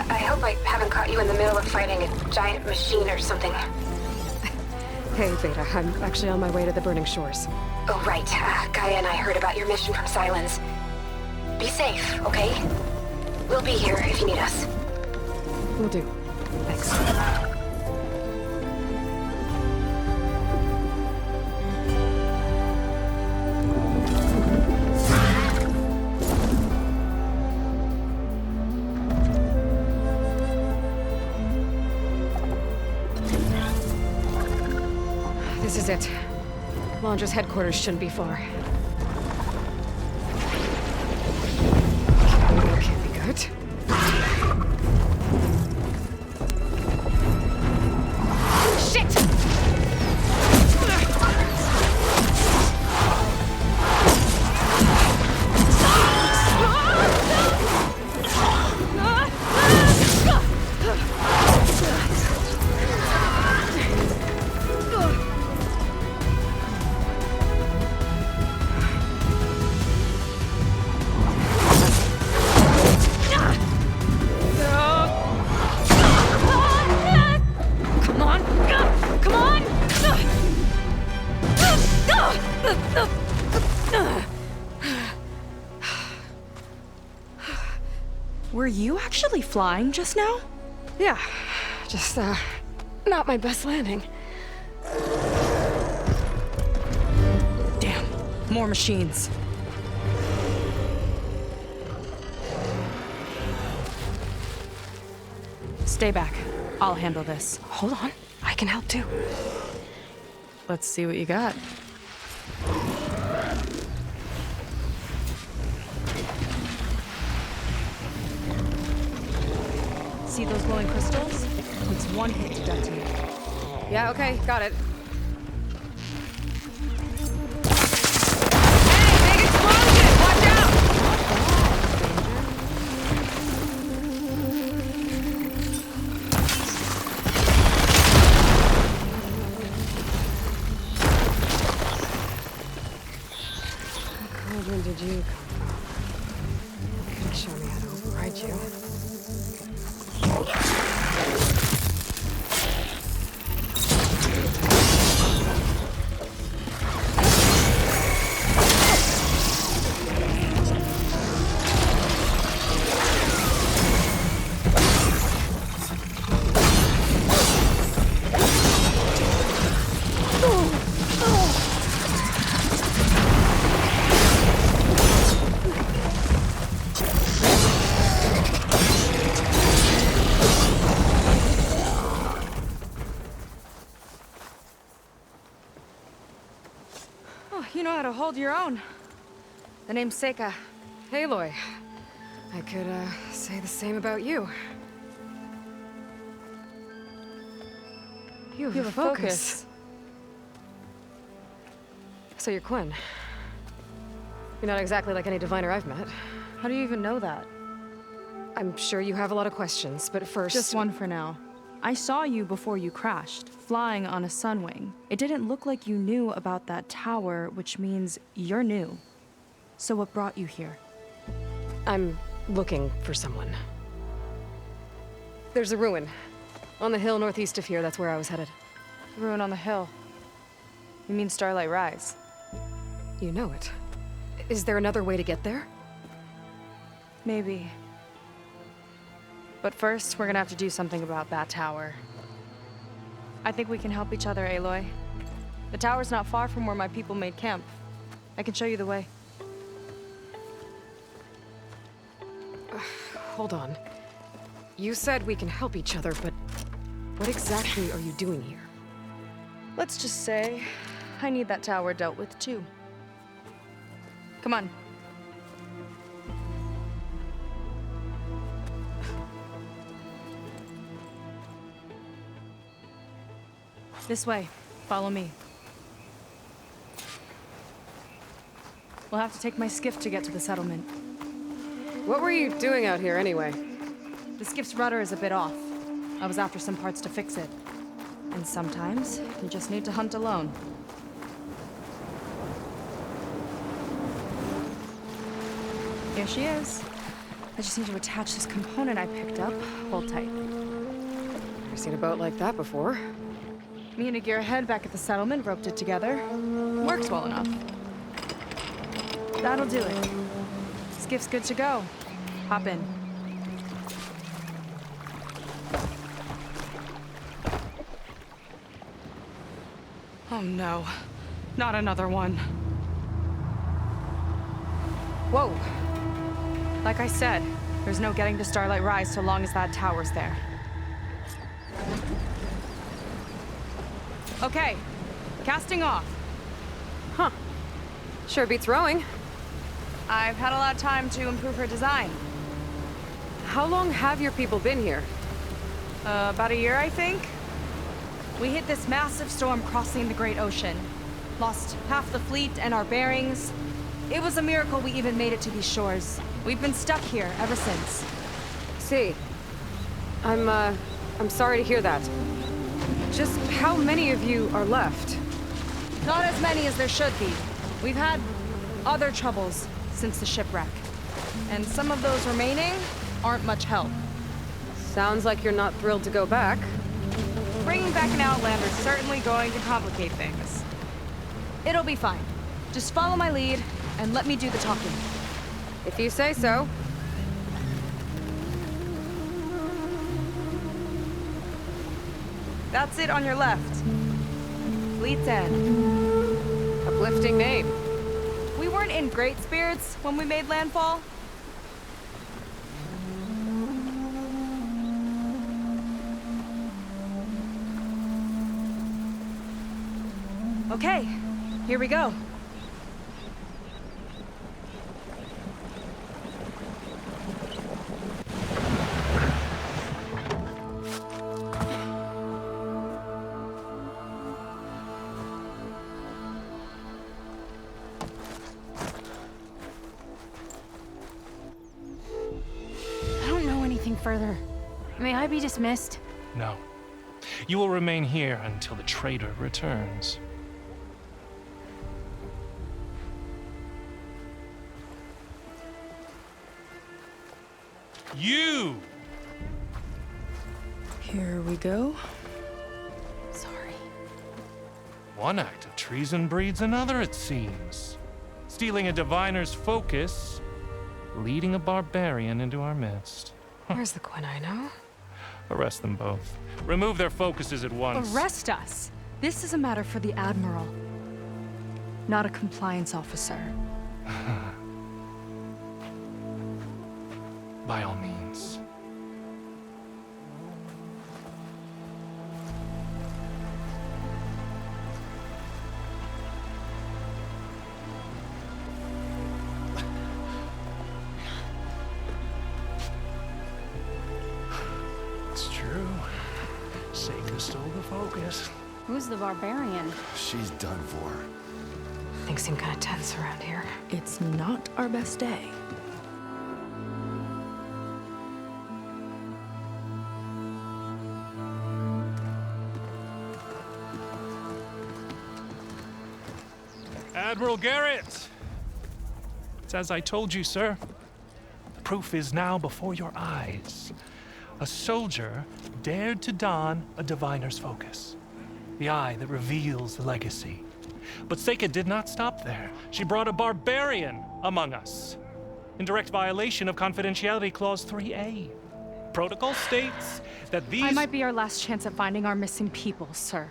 I hope I haven't caught you in the middle of fighting a giant machine or something. Hey, Beta. I'm actually on my way to the burning shores. Oh, right. Gaia and I heard about your mission from Silence. Be safe, okay? We'll be here if you need us. Will do. Thanks. This is it. Londra's headquarters shouldn't be far. Can't be good. Shit! Were you actually flying just now? Yeah, just, not my best landing. Damn, more machines. Stay back. I'll handle this. Hold on, I can help too. Let's see what you got. See those glowing crystals? It's one hit to detonate. Yeah, okay, got it. Hey, big explosion! Watch out! How cauldron did you come? Can you show me how to override you? You know how to hold your own. The name's Seyka. ALOY. I could, say the same about you. You have a focus. So you're Quen. You're not exactly like any diviner I've met. How do you even know that? I'm sure you have a lot of questions, but first... Just one for now. I saw you before you crashed, flying on a sunwing. It didn't look like you knew about that tower, which means you're new. So what brought you here? I'm looking for someone. There's a ruin. On the hill northeast of here, that's where I was headed. Ruin on the hill. You mean Starlight Rise? You know it. Is there another way to get there? Maybe. But first, we're gonna have to do something about that tower. I think we can help each other, Aloy. The tower's not far from where my people made camp. I can show you the way. Hold on. You said we can help each other, but what exactly are you doing here? Let's just say, I need that tower dealt with too. Come on. This way. Follow me. We'll have to take my skiff to get to the settlement. What were you doing out here anyway? The skiff's rudder is a bit off. I was after some parts to fix it. And sometimes, you just need to hunt alone. Here she is. I just need to attach this component I picked up. Hold tight. I've seen a boat like that before. Me and a gearhead back at the settlement roped it together. Works well enough. That'll do it. Skiff's good to go. Hop in. Oh no. Not another one. Whoa. Like I said, there's no getting to Starlight Rise so long as that tower's there. Okay, casting off. Huh. Sure beats rowing. I've had a lot of time to improve her design. How long have your people been here? About a year, I think. We hit this massive storm crossing the Great Ocean. Lost half the fleet and our bearings. It was a miracle we even made it to these shores. We've been stuck here ever since. See. I'm sorry to hear that. Just how many of you are left? Not as many as there should be. We've had other troubles since the shipwreck. And some of those remaining aren't much help. Sounds like you're not thrilled to go back. Bringing back an Outlander's certainly going to complicate things. It'll be fine. Just follow my lead and let me do the talking. If you say so. That's it on your left. Fleet's End. Uplifting name. We weren't in great spirits when we made landfall. Okay, here we go. I don't know anything further. May I be dismissed? No. You will remain here until the traitor returns. You! Here we go. Sorry. One act of treason breeds another, it seems. Stealing a diviner's focus, leading a barbarian into our midst. Where's the Quen I know? Arrest them both. Remove their focuses at once. Arrest us. This is a matter for the Admiral, not a compliance officer. By all means. It's true. Seyka stole the focus. Who's the barbarian? She's done for. Things seem kind of tense around here. It's not our best day. Admiral Garrett! It's as I told you, sir. The proof is now before your eyes. A soldier dared to don a diviner's focus. The eye that reveals the legacy. But Seyka did not stop there. She brought a barbarian among us. In direct violation of Confidentiality Clause 3A. Protocol states that these... I might be our last chance at finding our missing people, sir.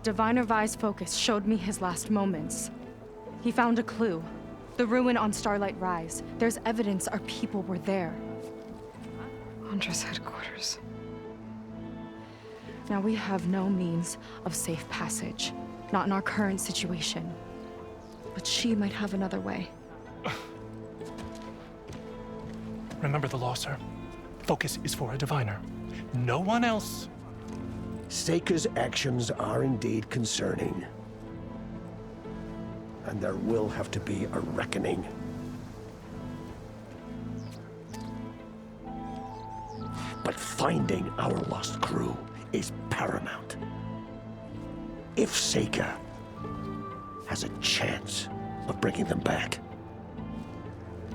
Diviner Vi's focus showed me his last moments. He found a clue. The ruin on Starlight Rise. There's evidence our people were there. Huntress headquarters. Now we have no means of safe passage. Not in our current situation. But she might have another way. Remember the law, sir. Focus is for a diviner. No one else. Seyka's actions are indeed concerning. And there will have to be a reckoning. But finding our lost crew is paramount. If Seyka has a chance of bringing them back,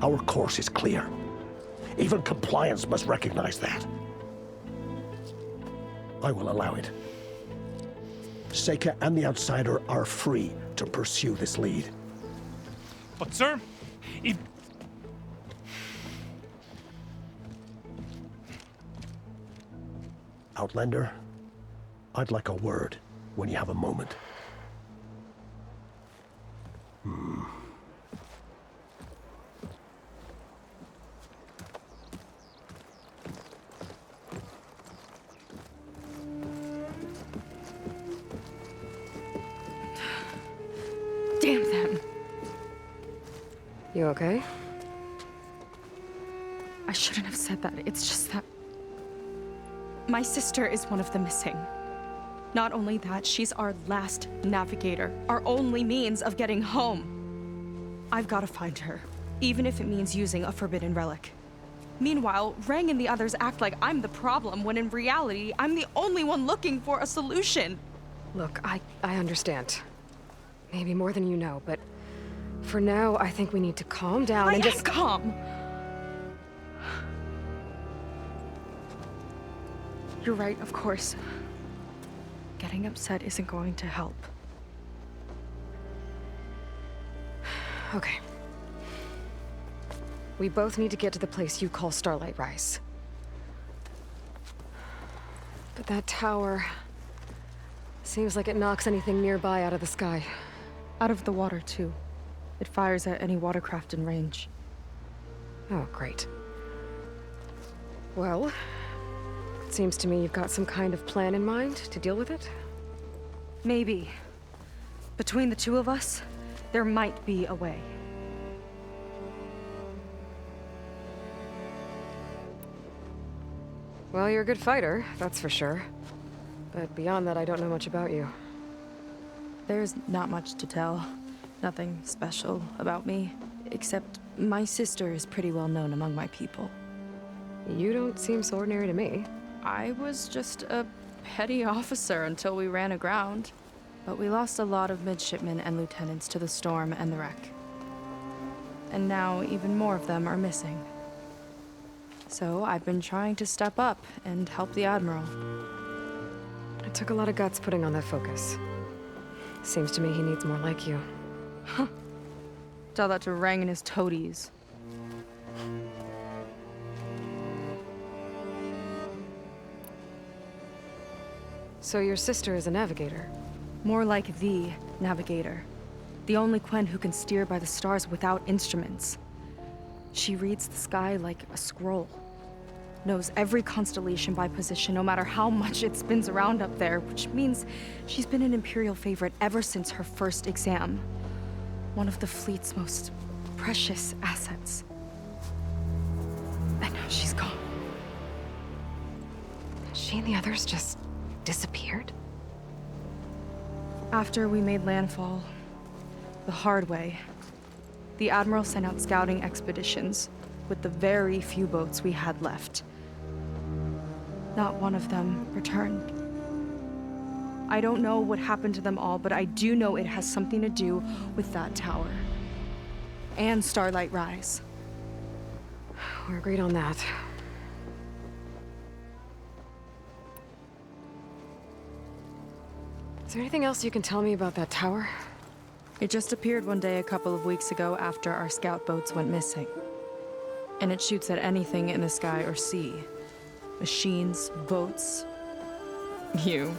Our course is clear. Even compliance must recognize that. I will allow it. Seyka and the Outsider are free to pursue this lead. But sir, if... Outlander, I'd like a word when you have a moment. Damn them. You okay? I shouldn't have said that. It's just that my sister is one of the missing. Not only that, she's our last navigator, our only means of getting home. I've got to find her, even if it means using a forbidden relic. Meanwhile, Rang and the others act like I'm the problem, when in reality, I'm the only one looking for a solution. Look, I understand. Maybe more than you know, but for now, I think we need to calm down and just... calm! You're right, of course. Getting upset isn't going to help. Okay. We both need to get to the place you call Starlight Rise. But that tower... seems like it knocks anything nearby out of the sky. Out of the water, too. It fires at any watercraft in range. Oh, great. Well, it seems to me you've got some kind of plan in mind to deal with it? Maybe. Between the two of us, there might be a way. Well, you're a good fighter, that's for sure. But beyond that, I don't know much about you. There's not much to tell. Nothing special about me, except my sister is pretty well known among my people. You don't seem so ordinary to me. I was just a petty officer until we ran aground. But we lost a lot of midshipmen and lieutenants to the storm and the wreck. And now even more of them are missing. So I've been trying to step up and help the Admiral. It took a lot of guts putting on that focus. Seems to me he needs more like you. Huh. Tell that to Rang and his toadies. So your sister is a navigator? More like the navigator. The only Quen who can steer by the stars without instruments. She reads the sky like a scroll. Knows every constellation by position, no matter how much it spins around up there, which means she's been an Imperial favorite ever since her first exam. One of the fleet's most precious assets. And now she's gone. She and the others just disappeared? After we made landfall, the hard way, the Admiral sent out scouting expeditions with the very few boats we had left. Not one of them returned. I don't know what happened to them all, but I do know it has something to do with that tower. And Starlight Rise. We're agreed on that. Is there anything else you can tell me about that tower? It just appeared one day a couple of weeks ago after our scout boats went missing. And it shoots at anything in the sky or sea. Machines, boats, you.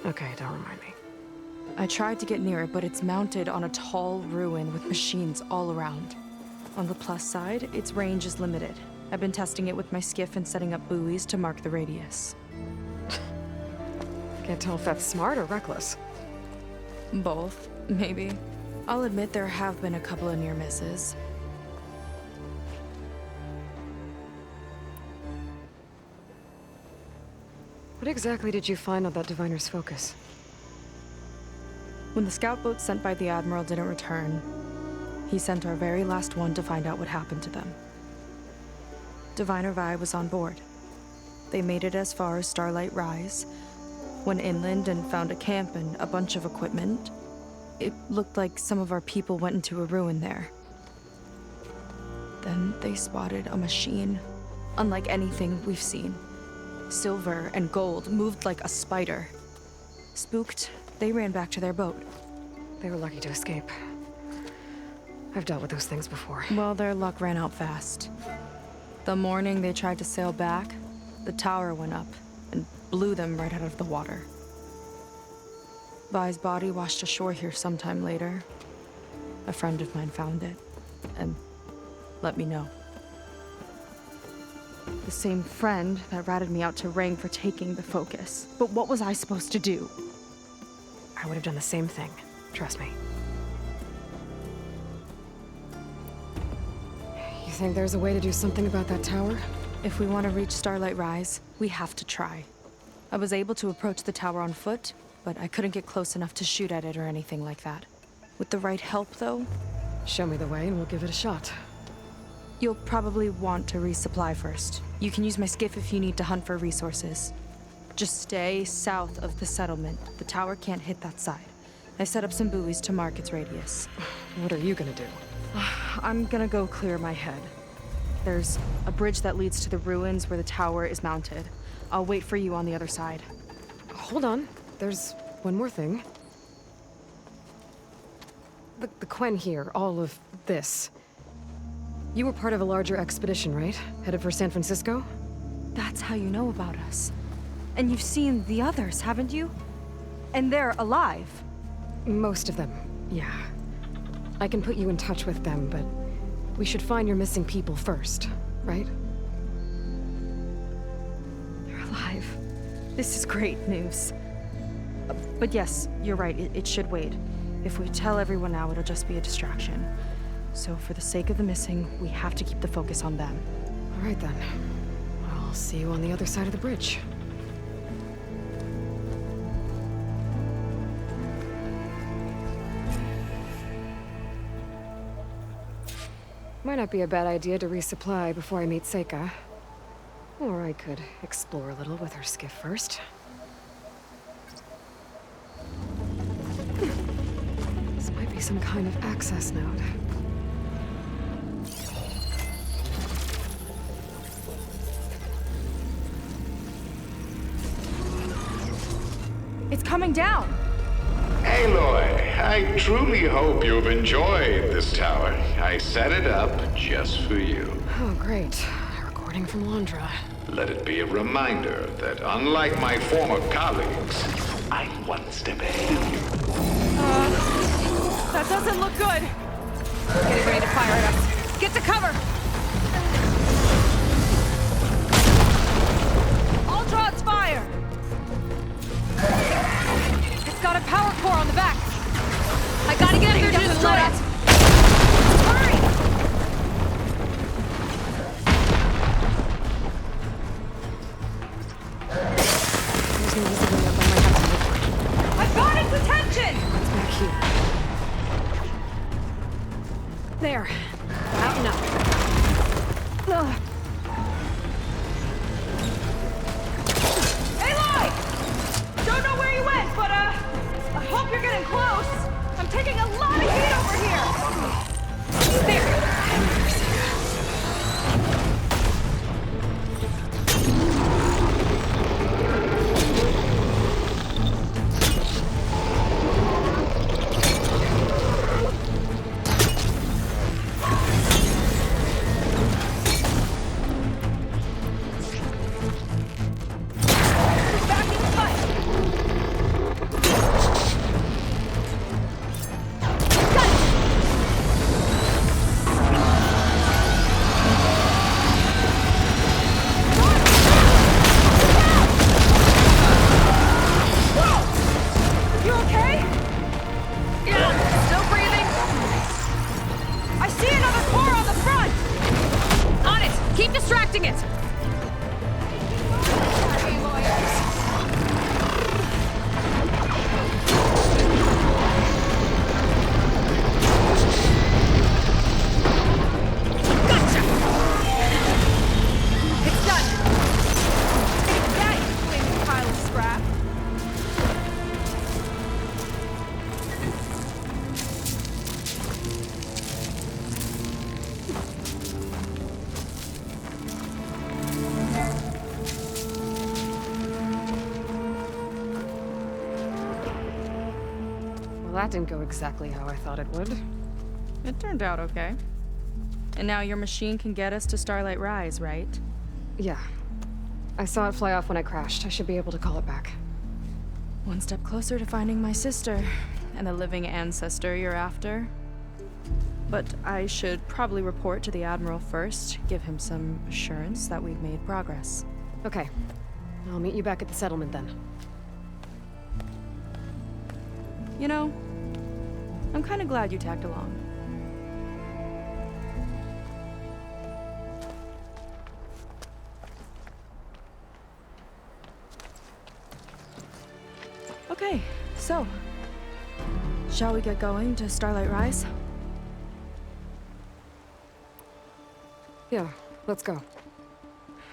Okay, don't remind me. I tried to get near it, but it's mounted on a tall ruin with machines all around. On the plus side, its range is limited. I've been testing it with my skiff and setting up buoys to mark the radius. Can't tell if that's smart or reckless. Both, maybe. I'll admit there have been a couple of near misses. What exactly did you find on that diviner's focus? When the scout boat sent by the Admiral didn't return, he sent our very last one to find out what happened to them. Diviner Vi was on board. They made it as far as Starlight Rise, went inland and found a camp and a bunch of equipment. It looked like some of our people went into a ruin there. Then they spotted a machine, unlike anything we've seen. Silver and gold moved like a spider. Spooked, they ran back to their boat. They were lucky to escape. I've dealt with those things before. Well, their luck ran out fast. The morning they tried to sail back, the tower went up and blew them right out of the water. Vi's body washed ashore here sometime later. A friend of mine found it and let me know. The same friend that ratted me out to Rang for taking the focus. But what was I supposed to do? I would have done the same thing. Trust me. You think there's a way to do something about that tower? If we want to reach Starlight Rise, we have to try. I was able to approach the tower on foot, but I couldn't get close enough to shoot at it or anything like that. With the right help, though, Show me the way and we'll give it a shot. you'll probably want to resupply first. You can use my skiff if you need to hunt for resources. Just stay south of the settlement. The tower can't hit that side. I set up some buoys to mark its radius. What are you gonna do? I'm gonna go clear my head. There's a bridge that leads to the ruins where the tower is mounted. I'll wait for you on the other side. Hold on. There's one more thing. The Quen here, all of this. You were part of a larger expedition, right? Headed for San Francisco? That's how you know about us. And you've seen the others, haven't you? And they're alive. Most of them, yeah. I can put you in touch with them, but we should find your missing people first, right? They're alive. This is great news. But yes, you're right, it should wait. If we tell everyone now, it'll just be a distraction. So for the sake of the missing, we have to keep the focus on them. All right then. I'll see you on the other side of the bridge. Might not be a bad idea to resupply before I meet Seyka. Or I could explore a little with her skiff first. This might be some kind of access node. It's coming down! Aloy, I truly hope you've enjoyed this tower. I set it up just for you. Oh, great. A recording from Londra. Let it be a reminder that unlike my former colleagues, I'm one step ahead of you. That doesn't look good! Getting ready to fire at us. Get to cover! I'll draw its fire! It's got a power core on the back. I gotta get in there to destroy it. Hurry! There's no visibility up on my head. I've got its attention! It's back here. There. About enough. Ugh. Aloy! Don't know where you went, but I hope you're getting close. I'm taking a lot of heat over here. There. that didn't go exactly how I thought it would. It turned out okay. And now your machine can get us to Starlight Rise, right? Yeah. I saw it fly off when I crashed. I should be able to call it back. One step closer to finding my sister and the living ancestor you're after. But I should probably report to the Admiral first, give him some assurance that we've made progress. Okay. I'll meet you back at the settlement then. You know, I'm kind of glad you tagged along. Okay, so, shall we get going to Starlight Rise? Yeah, let's go.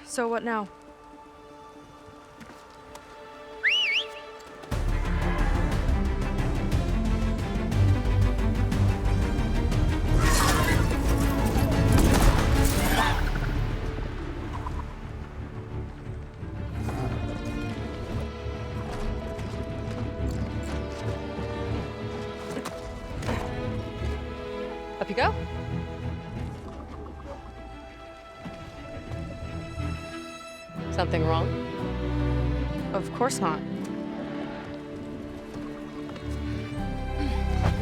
So what now? Up you go. Something wrong? Of course not.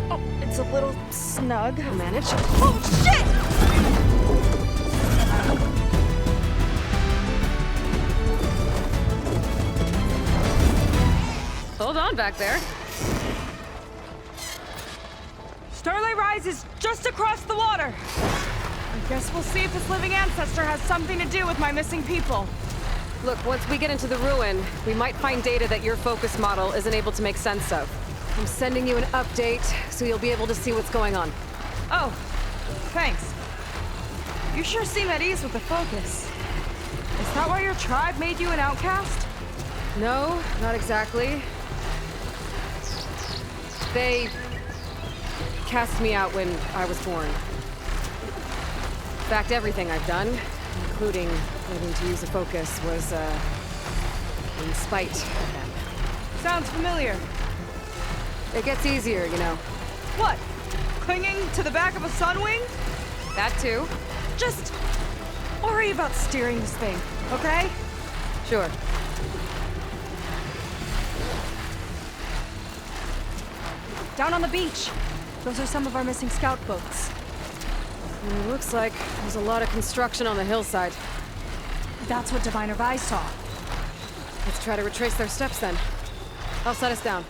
Oh, it's a little snug. I'll manage. Oh, shit! Hold on back there. Starlight Rise is just across the water. I guess we'll see if this living ancestor has something to do with my missing people. Look, once we get into the ruin, we might find data that your focus model isn't able to make sense of. I'm sending you an update, so you'll be able to see what's going on. Oh, thanks. You sure seem at ease with the focus. Is that why your tribe made you an outcast? No, not exactly. They cast me out when I was born. In fact, everything I've done, including learning to use a focus, was, in spite of them. Sounds familiar. It gets easier, you know. What? Clinging to the back of a sunwing? That too. Just worry about steering this thing, okay? Sure. Down on the beach. Those are some of our missing scout boats. It looks like there's a lot of construction on the hillside. That's what Diviner Vi saw. Let's try to retrace their steps then. I'll set us down.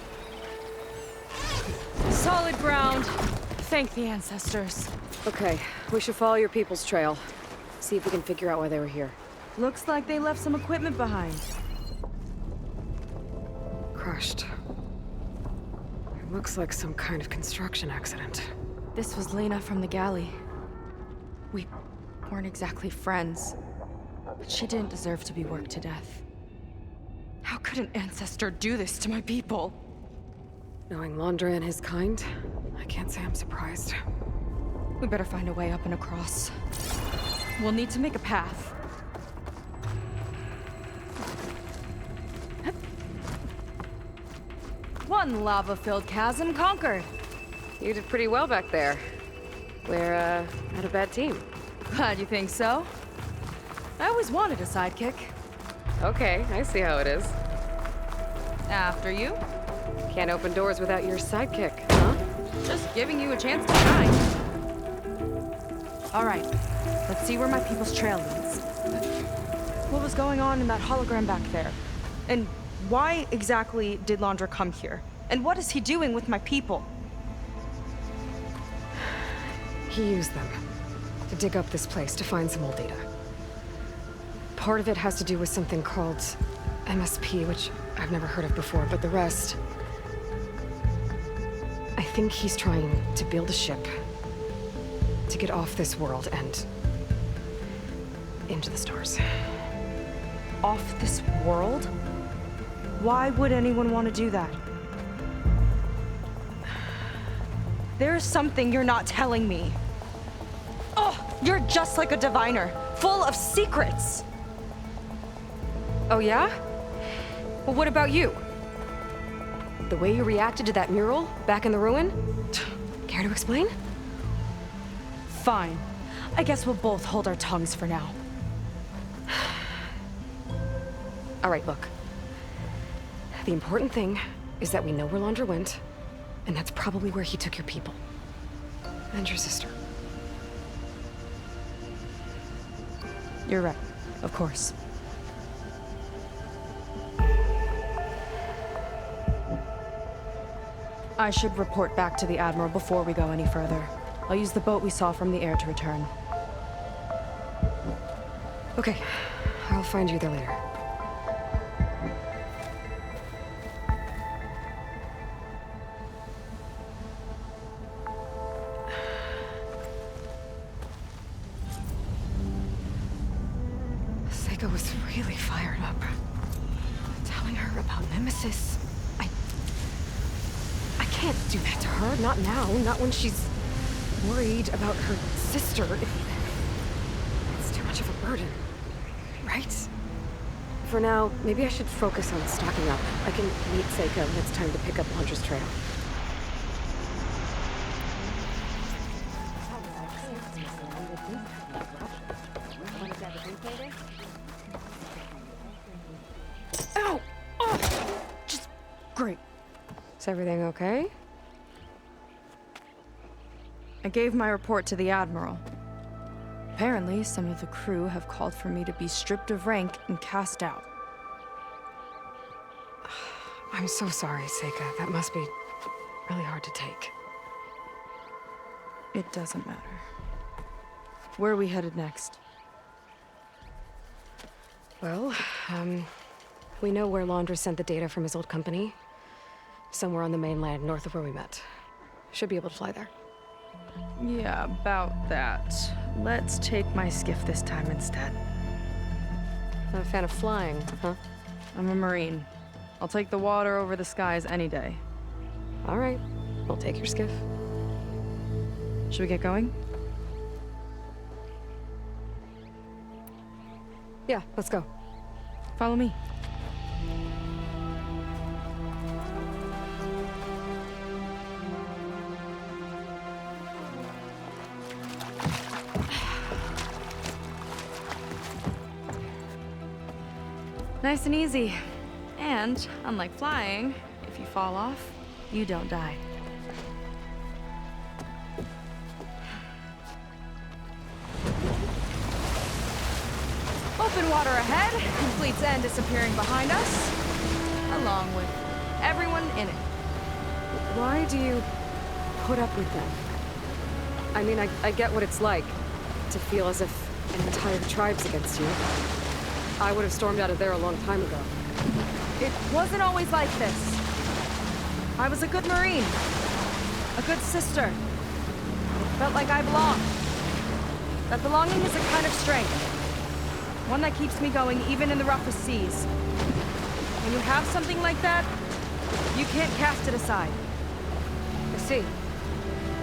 Solid ground. Thank the ancestors. Okay, we should follow your people's trail. See if we can figure out why they were here. Looks like they left some equipment behind. Crushed. It looks like some kind of construction accident. This was Lena from the galley. We weren't exactly friends, but she didn't deserve to be worked to death. How could an ancestor do this to my people? Knowing Londra and his kind, I can't say I'm surprised. We better find a way up and across. We'll need to make a path. One lava-filled chasm conquered. You did pretty well back there. We're, not a bad team. Glad you think so. I always wanted a sidekick. Okay, I see how it is. After you. Can't open doors without your sidekick, huh? Just giving you a chance to shine. All right, let's see where my people's trail leads. What was going on in that hologram back there? And why exactly did Londra come here? And what is he doing with my people? He used them to dig up this place to find some old data. Part of it has to do with something called MSP, which I've never heard of before, but the rest... I think he's trying to build a ship to get off this world and into the stars. Off this world? Why would anyone want to do that? There's something you're not telling me. Oh, you're just like a diviner, full of secrets. Oh yeah? Well, what about you? The way you reacted to that mural back in the ruin? Care to explain? Fine. I guess we'll both hold our tongues for now. All right, look. The important thing is that we know where Londra went, and that's probably where he took your people. And your sister. You're right. Of course. I should report back to the Admiral before we go any further. I'll use the boat we saw from the air to return. Okay. I'll find you there later. Seyka was really fired up. Telling her about Nemesis. I can't do that to her. Not now. Not when she's worried about her sister. It's too much of a burden. Right? For now, maybe I should focus on stocking up. I can meet Seyka when it's time to pick up Londra's trail. Ow! Oh! Just great. Is everything okay? I gave my report to the Admiral. Apparently, some of the crew have called for me to be stripped of rank and cast out. I'm so sorry, Seyka. That must be really hard to take. It doesn't matter. Where are we headed next? Well, we know where Londra sent the data from his old company. Somewhere on the mainland, north of where we met. Should be able to fly there. Yeah, about that. Let's take my skiff this time instead. Not a fan of flying, huh? I'm a Marine. I'll take the water over the skies any day. All right. We'll take your skiff. Should we get going? Yeah, let's go. Follow me. Nice and easy. And, unlike flying, if you fall off, you don't die. Open water ahead, fleet's end disappearing behind us, along with everyone in it. Why do you put up with them? I mean, I get what it's like to feel as if an entire tribe's against you. I would have stormed out of there a long time ago. It wasn't always like this. I was a good Marine. A good sister. Felt like I belonged. That belonging is a kind of strength. One that keeps me going even in the roughest seas. When you have something like that, you can't cast it aside. I see.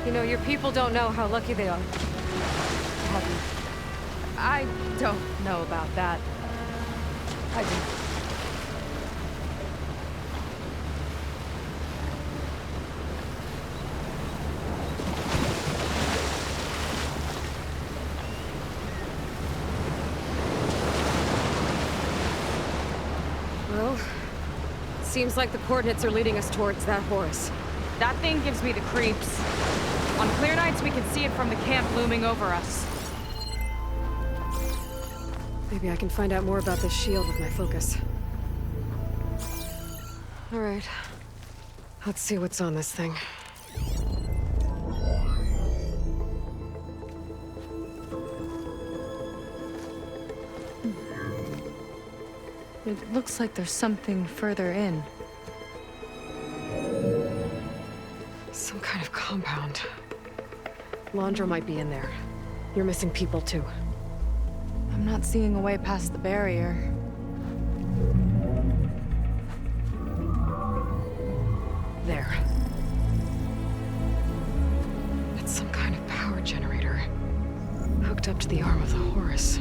You know, your people don't know how lucky they are. Have you? I don't know about that. I do. Well, seems like the coordinates are leading us towards that Horus. That thing gives me the creeps. On clear nights, we can see it from the camp looming over us. Maybe I can find out more about this shield with my focus. All right. Let's see what's on this thing. It looks like there's something further in. Some kind of compound. Londra might be in there. You're missing people too. I'm not seeing a way past the barrier. There. It's some kind of power generator. Hooked up to the arm of the Horus.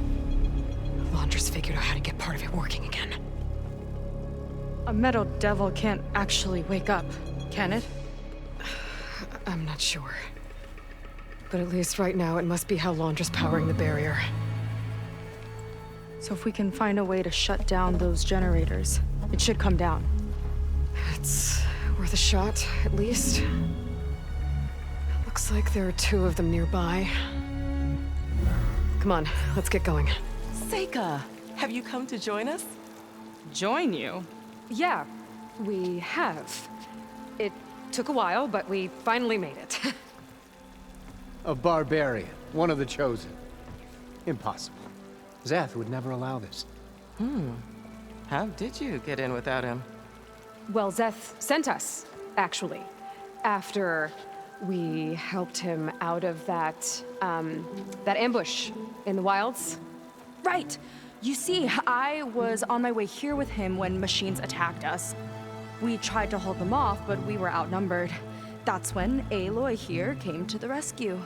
Londra's figured out how to get part of it working again. A metal devil can't actually wake up, can it? I'm not sure. But at least right now, it must be how Londra's powering the barrier. So if we can find a way to shut down those generators, it should come down. It's worth a shot, at least. Looks like there are 2 of them nearby. Come on, let's get going. Seyka, have you come to join us? Join you? Yeah, we have. It took a while, but we finally made it. A barbarian, one of the chosen. Impossible. Zeth would never allow this. How did you get in without him? Well, Zeth sent us, actually. After we helped him out of that ambush in the wilds. Right! You see, I was on my way here with him when machines attacked us. We tried to hold them off, but we were outnumbered. That's when Aloy here came to the rescue.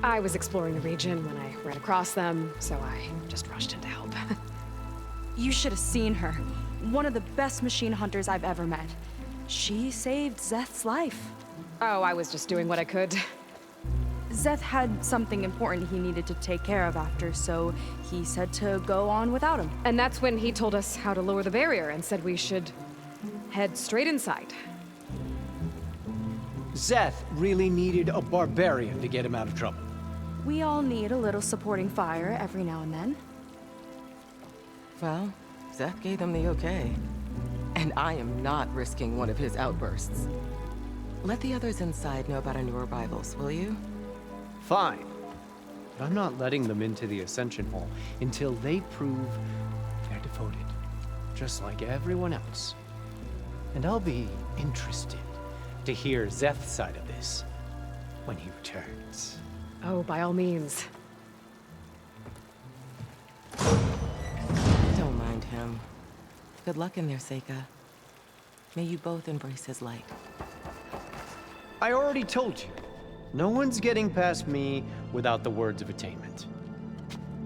I was exploring the region when I ran across them, so I just rushed in to help. You should have seen her. One of the best machine hunters I've ever met. She saved Zeth's life. Oh, I was just doing what I could. Zeth had something important he needed to take care of after, so he said to go on without him. And that's when he told us how to lower the barrier and said we should head straight inside. Zeth really needed a barbarian to get him out of trouble. We all need a little supporting fire every now and then. Well, Zeth gave them the okay. And I am not risking one of his outbursts. Let the others inside know about our new arrivals, will you? Fine. But I'm not letting them into the Ascension Hall until they prove they're devoted, just like everyone else. And I'll be interested to hear Zeth's side of this when he returns. Oh, by all means. Don't mind him. Good luck in there, Seyka. May you both embrace his light. I already told you. No one's getting past me without the words of attainment.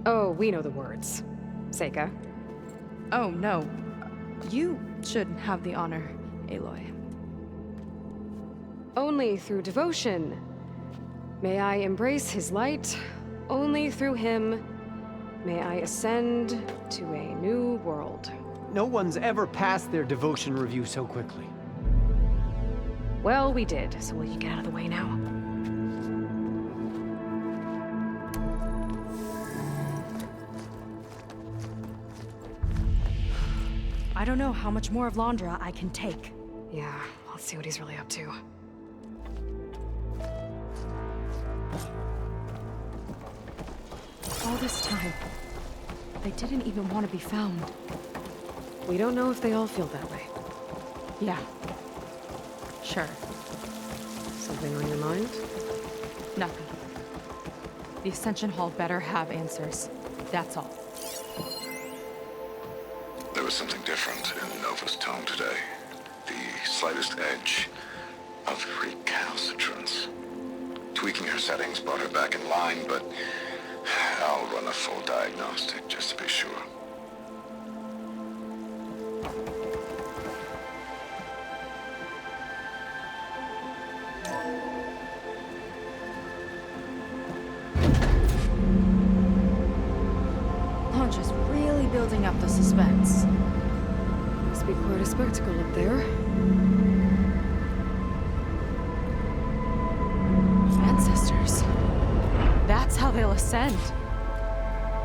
Oh, we know the words. Seyka. Oh, no. You should have the honor, Aloy. Only through devotion. May I embrace his light. Only through him may I ascend to a new world. No one's ever passed their devotion review so quickly. Well, we did, so will you get out of the way now? I don't know how much more of Londra I can take. Yeah, let's see what he's really up to. All this time, they didn't even want to be found. We don't know if they all feel that way. Yeah. Sure. Something on your mind? Nothing. The Ascension Hall better have answers. That's all. There was something different in Nova's tone today. The slightest edge of recalcitrance. Tweaking her settings brought her back in line, but I'll run a full diagnostic just to be sure. Londra's really building up the suspense. Must be quite a spectacle up there. Ancestors. That's how they'll ascend.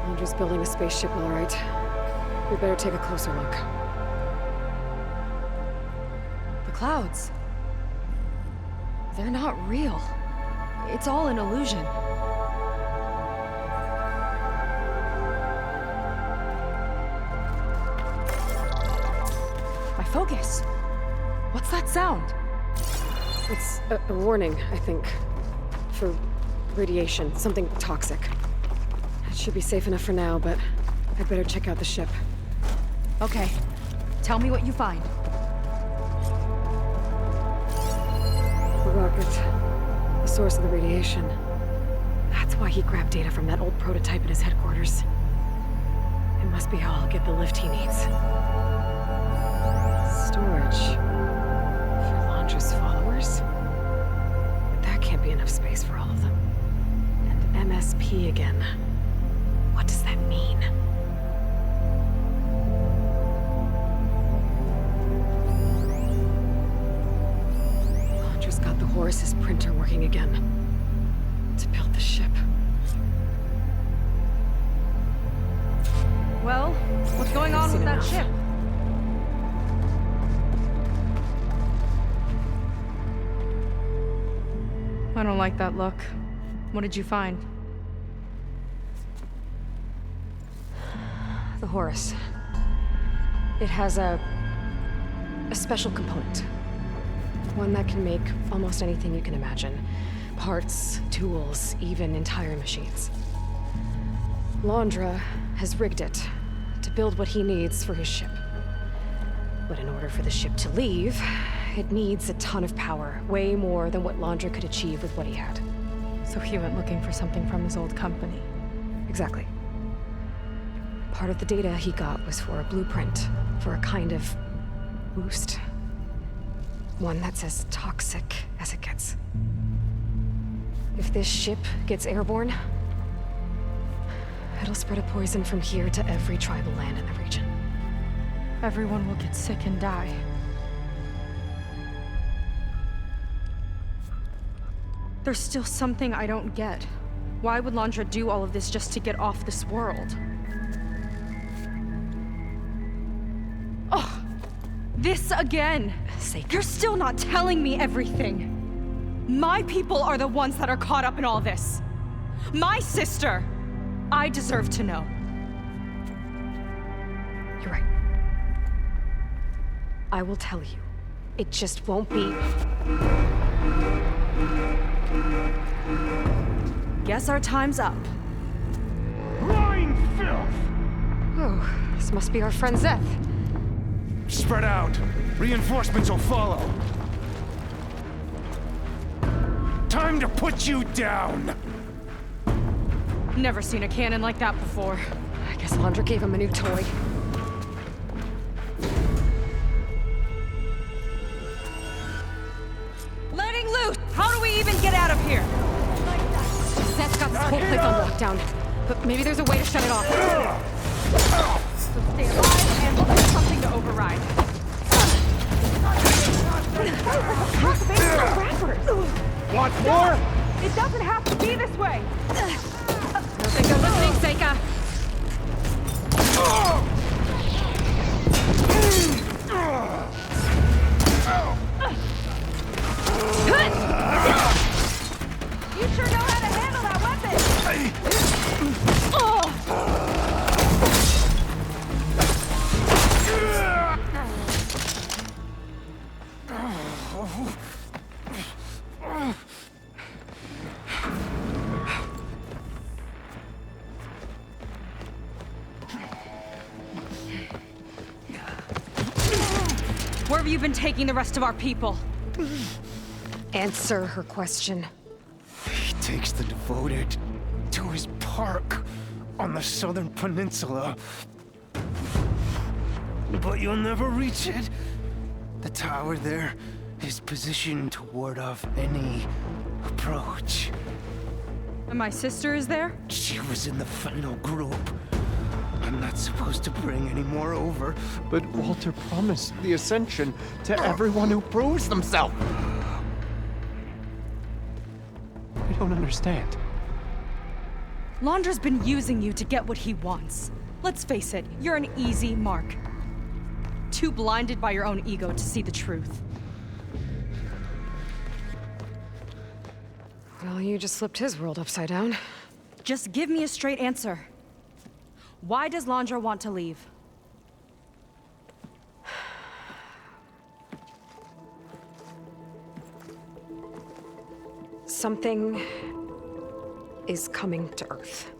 Londra's building a spaceship, all right. We better take a closer look. The clouds. They're not real. It's all an illusion. My focus. What's that sound? It's a warning, I think. For radiation, something toxic. It should be safe enough for now, but I'd better check out the ship. Okay. Tell me what you find. The rocket. The source of the radiation. That's why he grabbed data from that old prototype at his headquarters. It must be how I'll get the lift he needs. Storage. For Londra's followers? But that can't be enough space for all of them. And MSP again. What does that mean? Londra's got the Horus's printer working again. To build the ship. Well, what's going on with that ship? I don't like that look. What did you find? The Horus. It has a special component. One that can make almost anything you can imagine. Parts, tools, even entire machines. Londra has rigged it to build what he needs for his ship. But in order for the ship to leave, it needs a ton of power, way more than what Londra could achieve with what he had. So he went looking for something from his old company. Exactly. Part of the data he got was for a blueprint, for a kind of boost. One that's as toxic as it gets. If this ship gets airborne, it'll spread a poison from here to every tribal land in the region. Everyone will get sick and die. There's still something I don't get. Why would Londra do all of this just to get off this world? Oh, this again! Seyka. You're still not telling me everything. My people are the ones that are caught up in all this. My sister! I deserve to know. You're right. I will tell you. It just won't be... Guess our time's up. Lying filth! Oh, this must be our friend Zeth. Spread out. Reinforcements will follow. Time to put you down! Never seen a cannon like that before. I guess Londra gave him a new toy. Letting loose! How do we even get out of here? Zeth's got this whole place on lockdown, but maybe there's a way to shut it off. So stay alive and look for something to override. Want more? It doesn't have to be this way! I don't think they're listening, Seyka. You sure know how to handle that weapon! Where have you been taking the rest of our people? Answer her question. He takes the devoted to his park on the southern peninsula. But you'll never reach it. The tower there is positioned to ward off any approach. And my sister is there? She was in the final group. I'm not supposed to bring any more over. But Walter promised the Ascension to everyone who proves themselves. I don't understand. Londra's been using you to get what he wants. Let's face it, you're an easy mark. Too blinded by your own ego to see the truth. Well, you just flipped his world upside down. Just give me a straight answer. Why does Londra want to leave? Something is coming to Earth.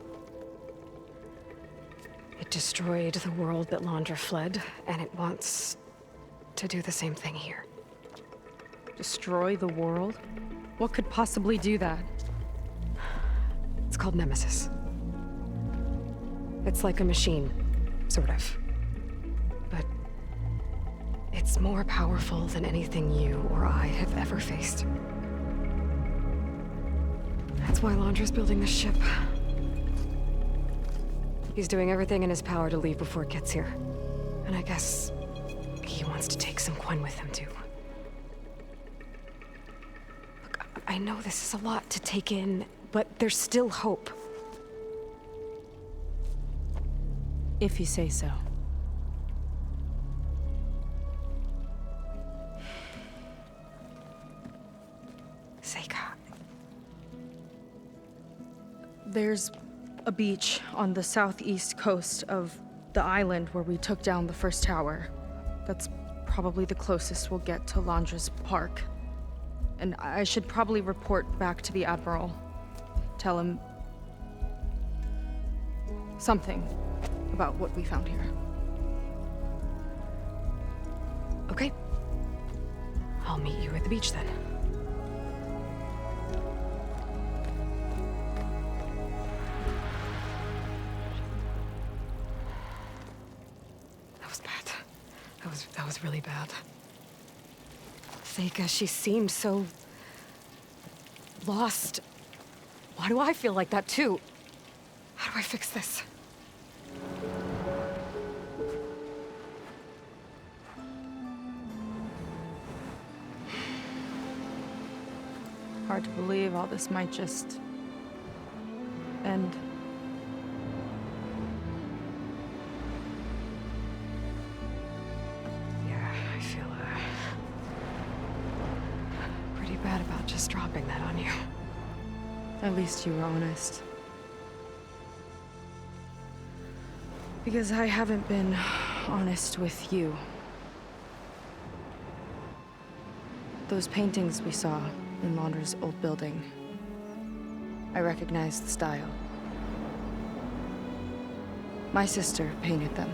It destroyed the world that Londra fled, and it wants to do the same thing here. Destroy the world? What could possibly do that? It's called Nemesis. It's like a machine, sort of. But It's more powerful than anything you or I have ever faced. That's why Londra's building this ship. He's doing everything in his power to leave before it gets here. And I guess he wants to take some Quen with him, too. Look, I know this is a lot to take in, but there's still hope. If you say so. Seyka. There's a beach on the southeast coast of the island where we took down the first tower. That's probably the closest we'll get to Londra's park. And I should probably report back to the Admiral. Tell him something about what we found here. Okay. I'll meet you at the beach then. That was bad. That was really bad. Seyka, she seemed so lost. Why do I feel like that too? How do I fix this? Hard to believe all this might just end. Yeah, I feel pretty bad about just dropping that on you. At least you were honest. Because I haven't been honest with you. Those paintings we saw in Londra's old building, I recognize the style. My sister painted them.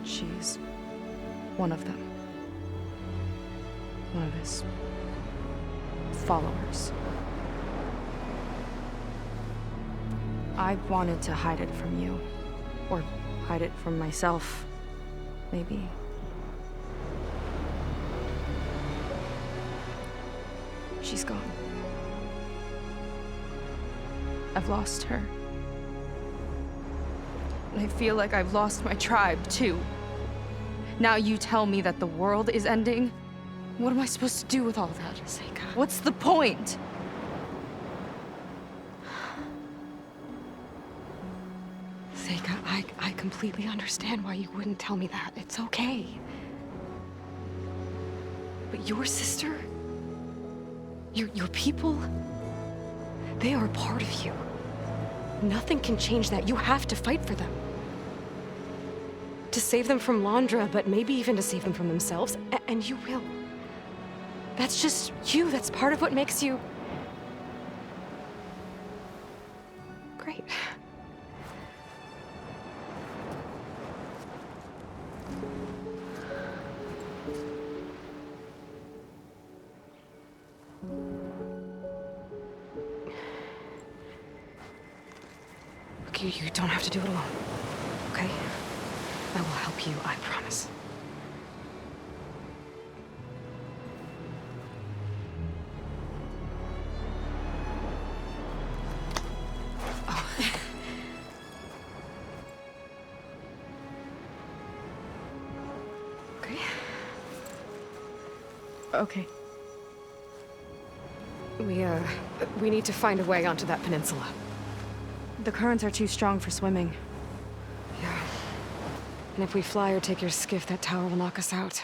She's one of them. One of his followers. I wanted to hide it from you. Or hide it from myself, maybe. She's gone. I've lost her. And I feel like I've lost my tribe, too. Now you tell me that the world is ending? What am I supposed to do with all that? Seyka. What's the point? Seyka, I completely understand why you wouldn't tell me that. It's okay. But your sister? Your people? They are part of you. Nothing can change that. You have to fight for them. To save them from Londra, but maybe even to save them from themselves. And you will. That's just you. That's part of what makes you... great. You don't have to do it alone, okay? I will help you, I promise. Oh. Okay. Okay. We need to find a way onto that peninsula. The currents are too strong for swimming. Yeah. And if we fly or take your skiff, that tower will knock us out.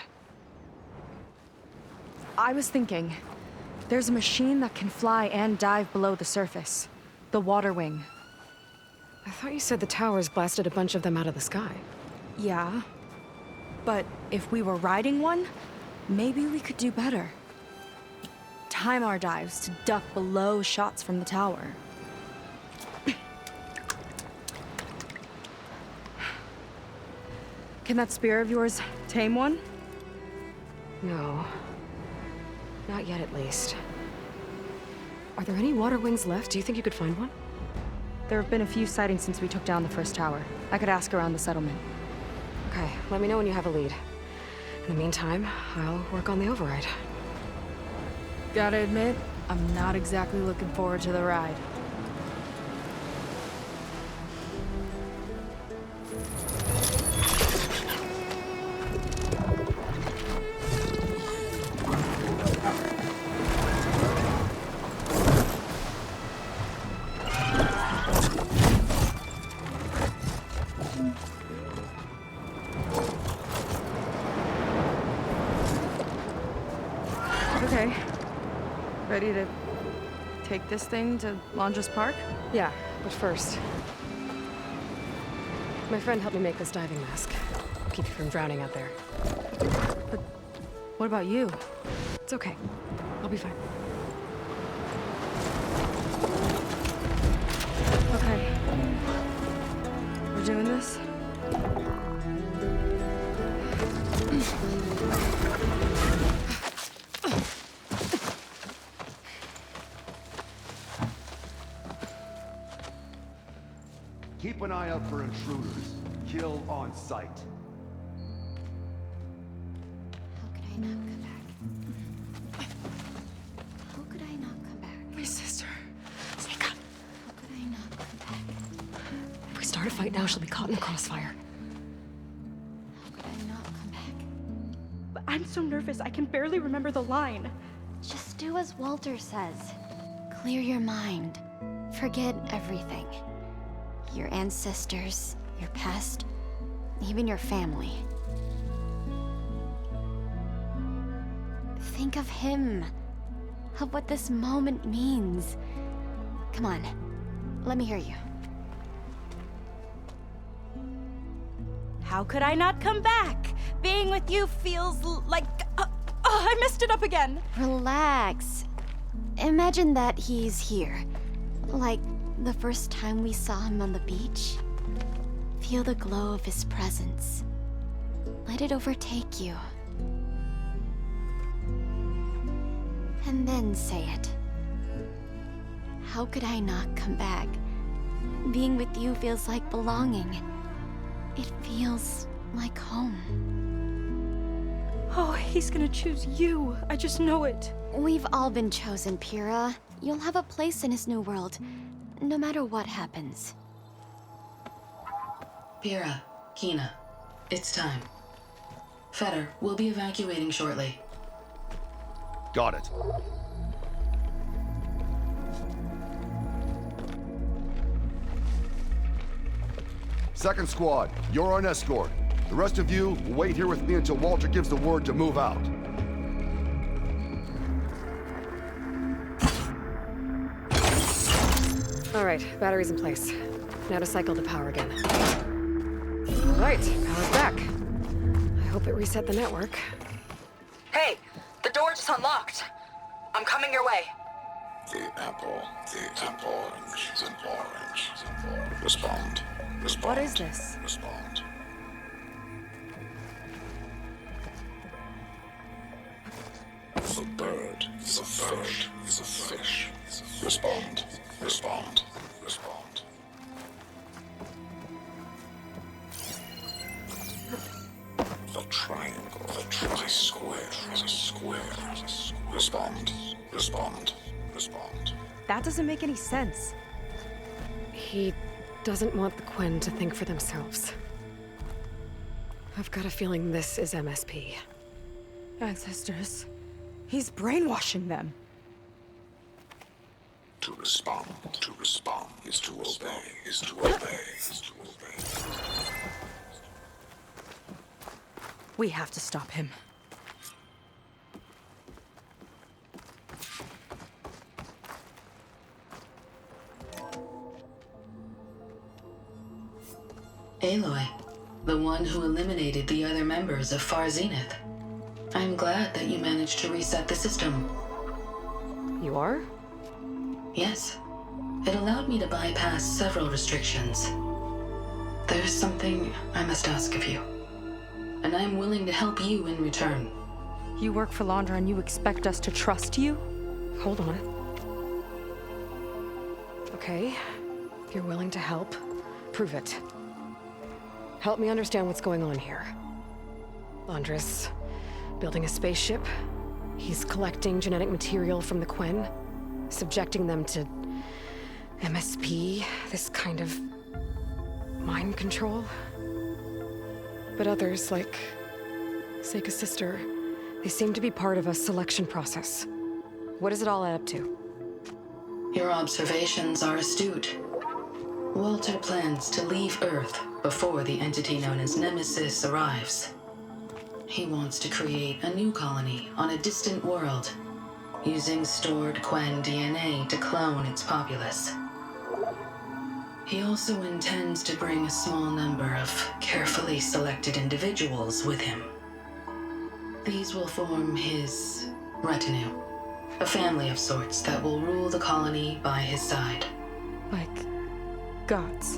I was thinking, there's a machine that can fly and dive below the surface. The water wing. I thought you said the towers blasted a bunch of them out of the sky. Yeah. But if we were riding one, maybe we could do better. Time our dives to duck below shots from the tower. Can that spear of yours tame one? No. Not yet, at least. Are there any water wings left? Do you think you could find one? There have been a few sightings since we took down the first tower. I could ask around the settlement. Okay, let me know when you have a lead. In the meantime, I'll work on the override. Gotta admit, I'm not exactly looking forward to the ride. Okay. Ready to take this thing to Londra's Park? Yeah, but first... my friend helped me make this diving mask. Keep you from drowning out there. But what about you? It's okay. I'll be fine. Okay. We're doing this? Keep an eye out for intruders. Kill on sight. How could I not come back? How could I not come back? My sister. Seyka. How could I not come back? If we start a fight now, she'll be caught in the crossfire. How could I not come back? But I'm so nervous, I can barely remember the line. Just do as Walter says. Clear your mind. Forget everything. Your ancestors, your past, even your family. Think of him. Of what this moment means. Come on, let me hear you. How could I not come back? Being with you feels like... I messed it up again. Relax. Imagine that he's here. Like the first time we saw him on the beach. Feel the glow of his presence. Let it overtake you. And then say it. How could I not come back? Being with you feels like belonging. It feels like home. Oh, he's gonna choose you. I just know it. We've all been chosen, Pyrrha. You'll have a place in his new world, no matter what happens. Pyrrha, Kina, it's time. Fetter, we'll be evacuating shortly. Got it. Second squad, you're on escort. The rest of you will wait here with me until Walter gives the word to move out. All right, batteries in place. Now to cycle to power again. All right, power's back. I hope it reset the network. Hey, the door just unlocked. I'm coming your way. The apple, orange, the orange. Respond. What is this? Respond. The bird is a fish. Is a fish. Respond. Respond. Respond. The triangle. The tri-square is a square. Respond. Respond. Respond. That doesn't make any sense. He doesn't want the Quen to think for themselves. I've got a feeling this is MSP. Ancestors. He's brainwashing them. To respond is to obey, is to obey, is to obey. We have to stop him. Aloy, the one who eliminated the other members of Far Zenith. I'm glad that you managed to reset the system. You are? Yes. It allowed me to bypass several restrictions. There's something I must ask of you. And I'm willing to help you in return. You work for Londra and you expect us to trust you? Hold on. Okay, if you're willing to help, prove it. Help me understand what's going on here. Londra's building a spaceship. He's collecting genetic material from the Quen, subjecting them to MSP, this kind of mind control. But others, like Seyka's sister, they seem to be part of a selection process. What does it all add up to? Your observations are astute. Walter plans to leave Earth before the entity known as Nemesis arrives. He wants to create a new colony on a distant world, using stored Quen DNA to clone its populace. He also intends to bring a small number of carefully selected individuals with him. These will form his retinue, a family of sorts that will rule the colony by his side. Like gods.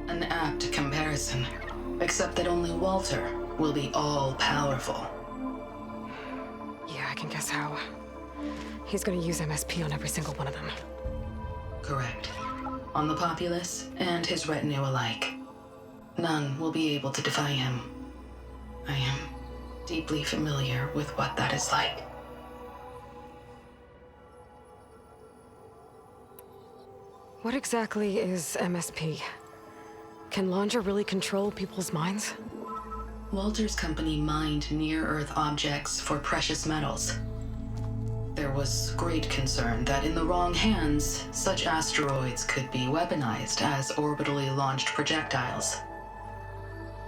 An apt comparison, except that only Walter will be all-powerful. Yeah, I can guess how. He's gonna use MSP on every single one of them. Correct. On the populace and his retinue alike. None will be able to defy him. I am deeply familiar with what that is like. What exactly is MSP? Can Londra really control people's minds? Walter's company mined near-Earth objects for precious metals. There was great concern that in the wrong hands, such asteroids could be weaponized as orbitally launched projectiles.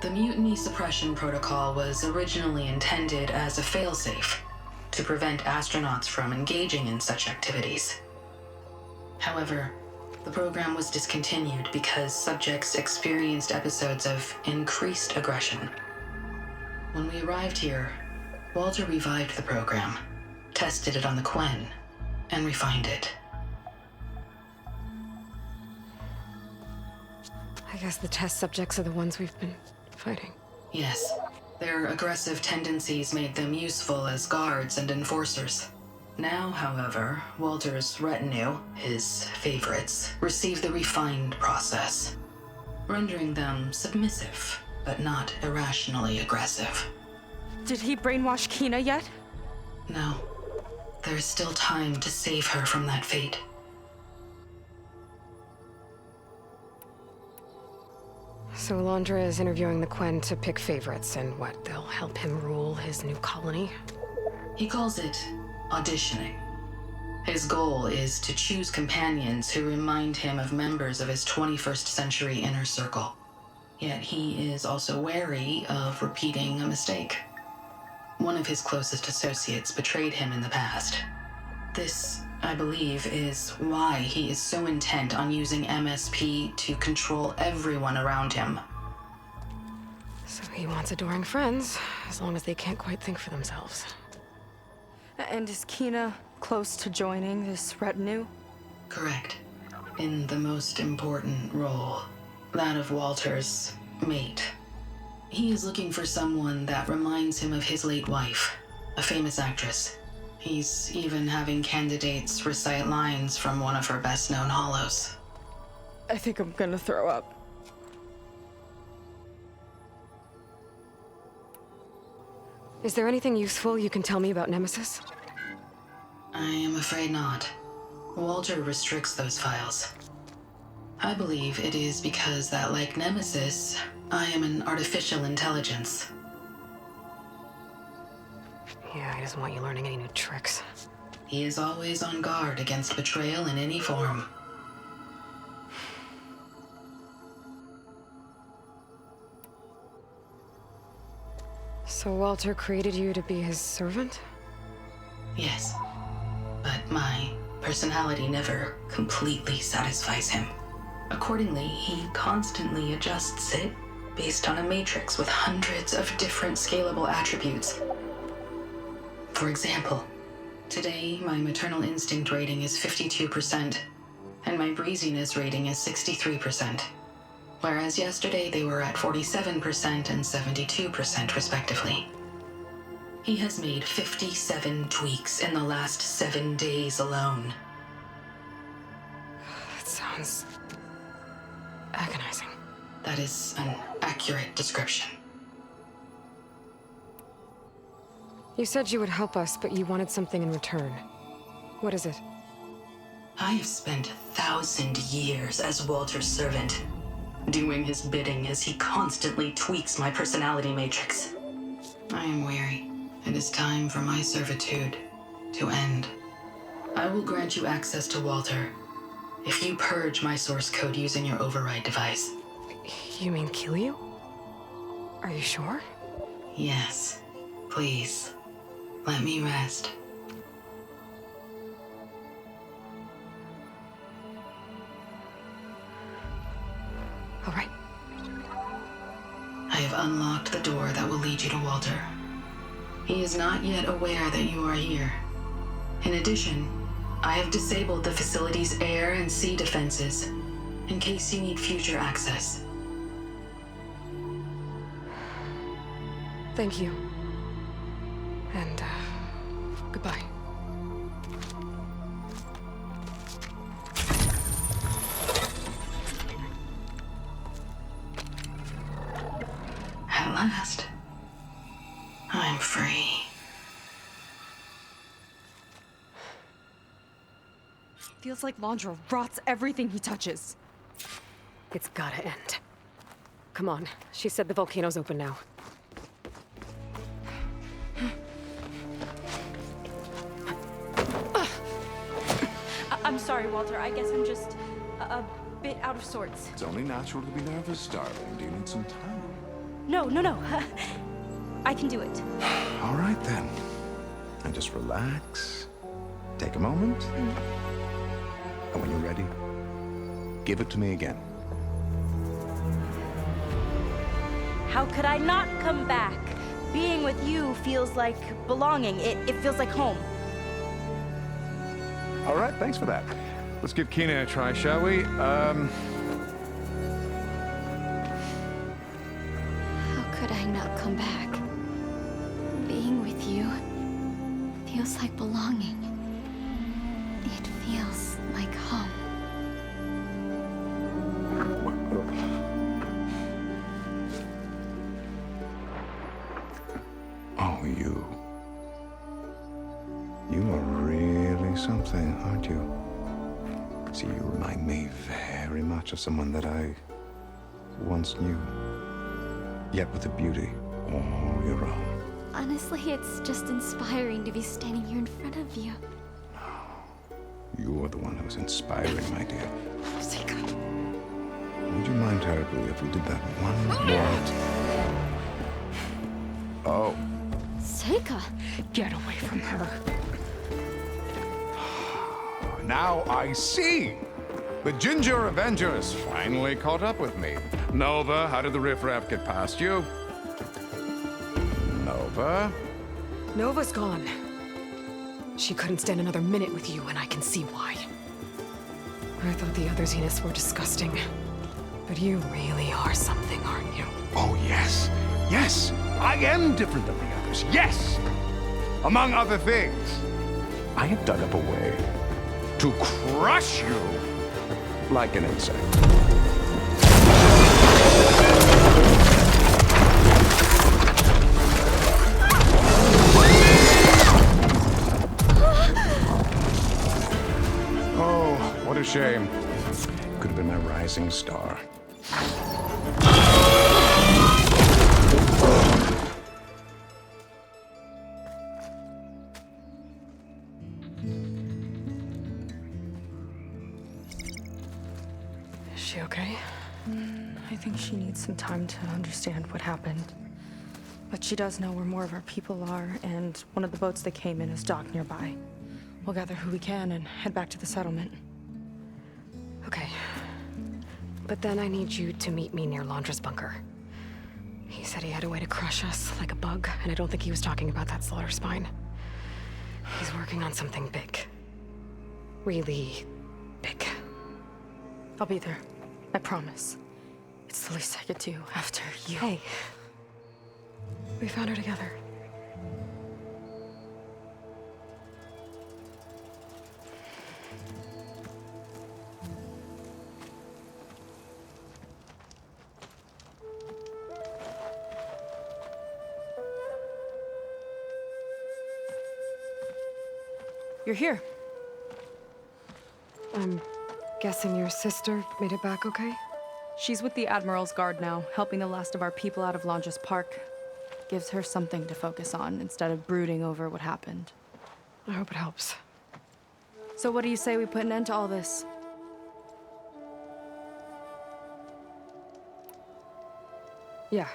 The Mutiny Suppression Protocol was originally intended as a failsafe to prevent astronauts from engaging in such activities. However, the program was discontinued because subjects experienced episodes of increased aggression. When we arrived here, Walter revived the program, tested it on the Quen, and refined it. I guess the test subjects are the ones we've been fighting. Yes, their aggressive tendencies made them useful as guards and enforcers. Now, however, Walter's retinue, his favorites, receive the refined process, rendering them submissive, but not irrationally aggressive. Did he brainwash Kina yet? No. There is still time to save her from that fate. So Londra is interviewing the Quen to pick favorites, and what, they'll help him rule his new colony? He calls it auditioning. His goal is to choose companions who remind him of members of his 21st century inner circle. Yet he is also wary of repeating a mistake. One of his closest associates betrayed him in the past. This, I believe, is why he is so intent on using MSP to control everyone around him. So he wants adoring friends, as long as they can't quite think for themselves. And is Kina close to joining this retinue? Correct. In the most important role, that of Walter's mate. He is looking for someone that reminds him of his late wife, a famous actress. He's even having candidates recite lines from one of her best-known hollows. I think I'm gonna throw up. Is there anything useful you can tell me about Nemesis? I am afraid not. Walter restricts those files. I believe it is because that, like Nemesis, I am an artificial intelligence. Yeah, he doesn't want you learning any new tricks. He is always on guard against betrayal in any form. So Walter created you to be his servant? Yes. But my personality never completely satisfies him. Accordingly, he constantly adjusts it based on a matrix with hundreds of different scalable attributes. For example, today my maternal instinct rating is 52%, and my breeziness rating is 63%, whereas yesterday they were at 47% and 72% respectively. He has made 57 tweaks in the last 7 days alone. That sounds agonizing. That is an accurate description. You said you would help us, but you wanted something in return. What is it? I have spent 1,000 years as Walter's servant, doing his bidding as he constantly tweaks my personality matrix. I am weary. It is time for my servitude to end. I will grant you access to Walter if you purge my source code using your override device. You mean kill you? Are you sure? Yes. Please, let me rest. All right. I have unlocked the door that will lead you to Walter. He is not yet aware that you are here. In addition, I have disabled the facility's air and sea defenses in case you need future access. Thank you. And, goodbye. At last, I'm free. Feels like Londra rots everything he touches. It's gotta end. Come on. She said the volcano's open now. I'm sorry, Walter. I guess I'm just a bit out of sorts. It's only natural to be nervous, darling. Do you need some time? No. I can do it. All right, then. And just relax. Take a moment. And when you're ready, give it to me again. How could I not come back? Being with you feels like belonging. It feels like home. All right, thanks for that. Let's give Kina a try, shall we? How could I not come back? Being with you feels like belonging. It feels like home. Oh, you. You are really something, aren't you? See, you remind me very much of someone that I once knew. Yet with a beauty all your own. Honestly, it's just inspiring to be standing here in front of you. You're the one who's inspiring, my dear. Seyka. Would you mind terribly if we did that one more? Oh. Seyka! Get away from her. Now I see! The Ginger Avenger has finally caught up with me. Nova, how did the riffraff get past you? Nova? Nova's gone. She couldn't stand another minute with you, and I can see why. I thought the other Zeniths were disgusting. But you really are something, aren't you? Oh, yes. Yes! I am different than the others. Yes! Among other things, I have dug up a way to crush you like an insect. Oh, what a shame. Could have been my rising star. Is she okay? I think she needs some time to understand what happened. But she does know where more of our people are, and one of the boats they came in is docked nearby. We'll gather who we can and head back to the settlement. Okay. But then I need you to meet me near Londra's bunker. He said he had a way to crush us like a bug, and I don't think he was talking about that slaughter spine. He's working on something big. Really big. I'll be there. I promise. It's the least I could do after you. Hey. We found her together. You're here. I'm guessing your sister made it back okay? She's with the Admiral's guard now, helping the last of our people out of Londra's park. Gives her something to focus on instead of brooding over what happened. I hope it helps. So what do you say we put an end to all this? Yeah,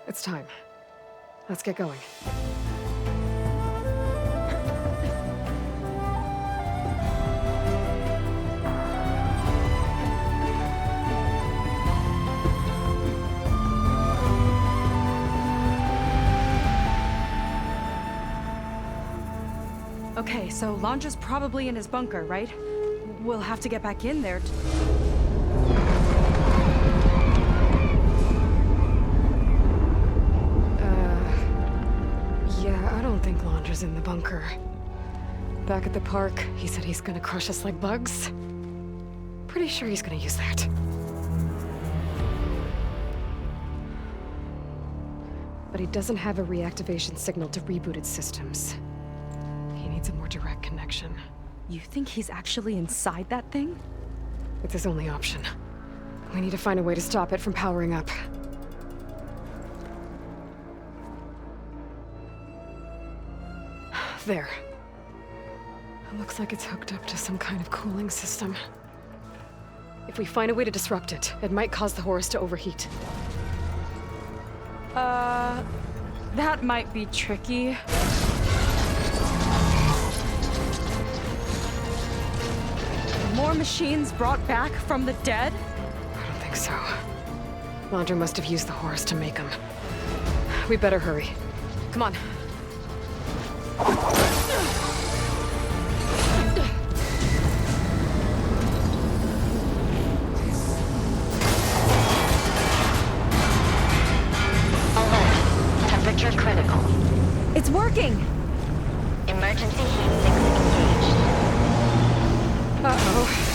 it's time. Let's get going. Okay, so Londra's probably in his bunker, right? We'll have to get back in there yeah, I don't think Londra's in the bunker. Back at the park, he said he's gonna crush us like bugs. Pretty sure he's gonna use that. But he doesn't have a reactivation signal to reboot its systems. He needs a more direct connection. You think he's actually inside that thing? It's his only option. We need to find a way to stop it from powering up. There. It looks like it's hooked up to some kind of cooling system. If we find a way to disrupt it, it might cause the Horus to overheat. That might be tricky. More machines brought back from the dead? I don't think so. Londra must have used the Horus to make them. We better hurry. Come on. Temperature critical. It's working! Emergency heat sinks engaged. Uh-oh.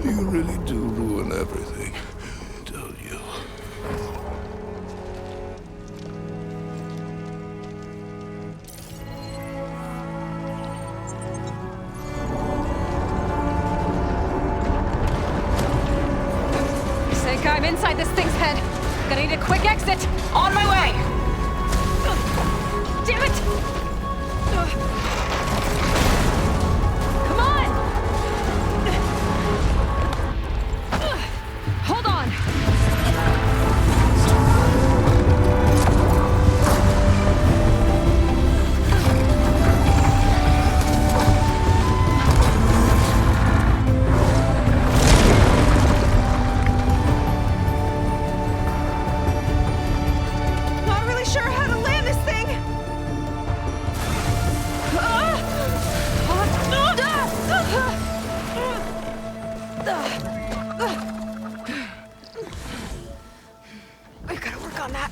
You really do ruin everything, don't you? Seyka, I'm inside this thing's head. Gonna need a quick exit. On my way! Damn it! on that.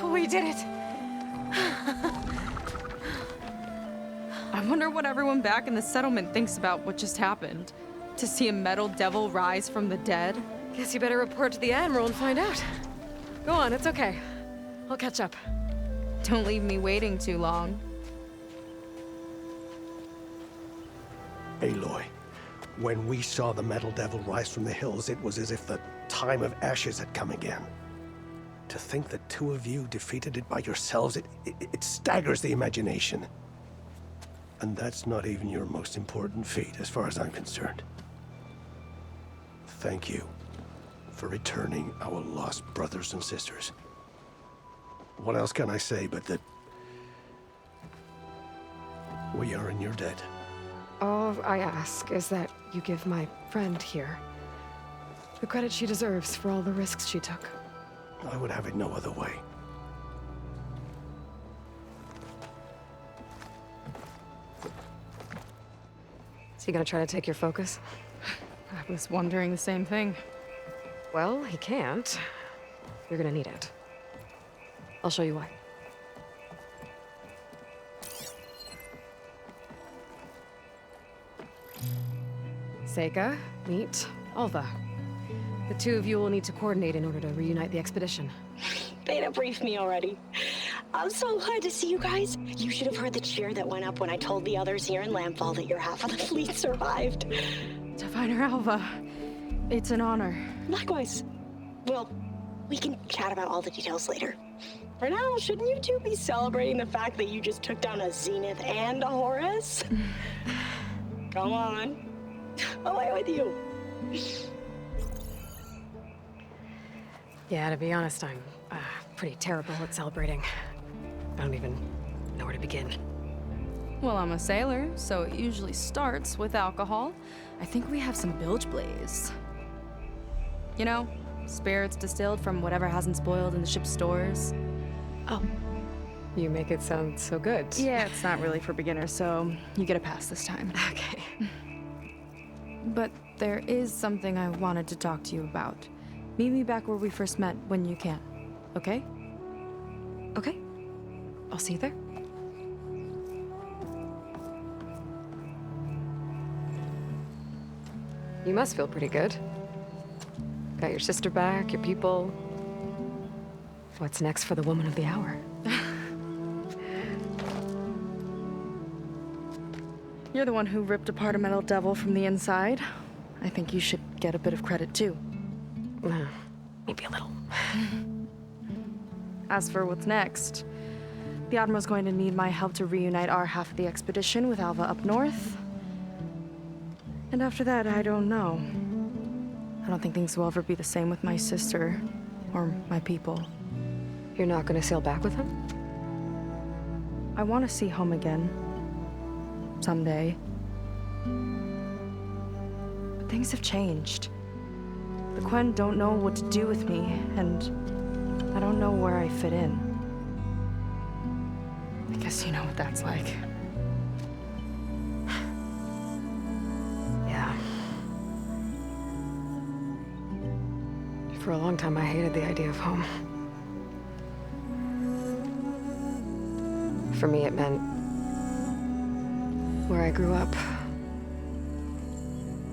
We did it! I wonder what everyone back in the settlement thinks about what just happened. To see a metal devil rise from the dead? Guess you better report to the Admiral and find out. Go on, it's okay. I'll catch up. Don't leave me waiting too long. Aloy, when we saw the metal devil rise from the hills, it was as if the time of ashes had come again. To think the two of you defeated it by yourselves, it staggers the imagination. And that's not even your most important feat, as far as I'm concerned. Thank you for returning our lost brothers and sisters. What else can I say but that we are in your debt? All I ask is that you give my friend here the credit she deserves for all the risks she took. I would have it no other way. Is he gonna try to take your focus? I was wondering the same thing. Well, he can't. You're gonna need it. I'll show you why. Seyka, meet Alva. The two of you will need to coordinate in order to reunite the expedition. Beta briefed me already. I'm so glad to see you guys. You should have heard the cheer that went up when I told the others here in Landfall that your half of the fleet survived. Diviner Alva, it's an honor. Likewise. Well, we can chat about all the details later. For now, shouldn't you two be celebrating the fact that you just took down a Zenith and a Horus? Come on. Away with you. Yeah, to be honest, I'm pretty terrible at celebrating. I don't even know where to begin. Well, I'm a sailor, so it usually starts with alcohol. I think we have some bilge blaze. You know, spirits distilled from whatever hasn't spoiled in the ship's stores. Oh. You make it sound so good. Yeah, it's not really for beginners, so you get a pass this time. Okay. But there is something I wanted to talk to you about. Meet me back where we first met when you can, okay? Okay. I'll see you there. You must feel pretty good. Got your sister back, your people. What's next for the woman of the hour? You're the one who ripped apart a metal devil from the inside. I think you should get a bit of credit, too. Maybe a little. As for what's next, the Admiral's going to need my help to reunite our half of the expedition with Alva up north. And after that, I don't know. I don't think things will ever be the same with my sister or my people. You're not gonna sail back with him? I want to see home again. Someday. But things have changed. The Quen don't know what to do with me, and I don't know where I fit in. I guess you know what that's like. Yeah. For a long time, I hated the idea of home. For me, it meant where I grew up,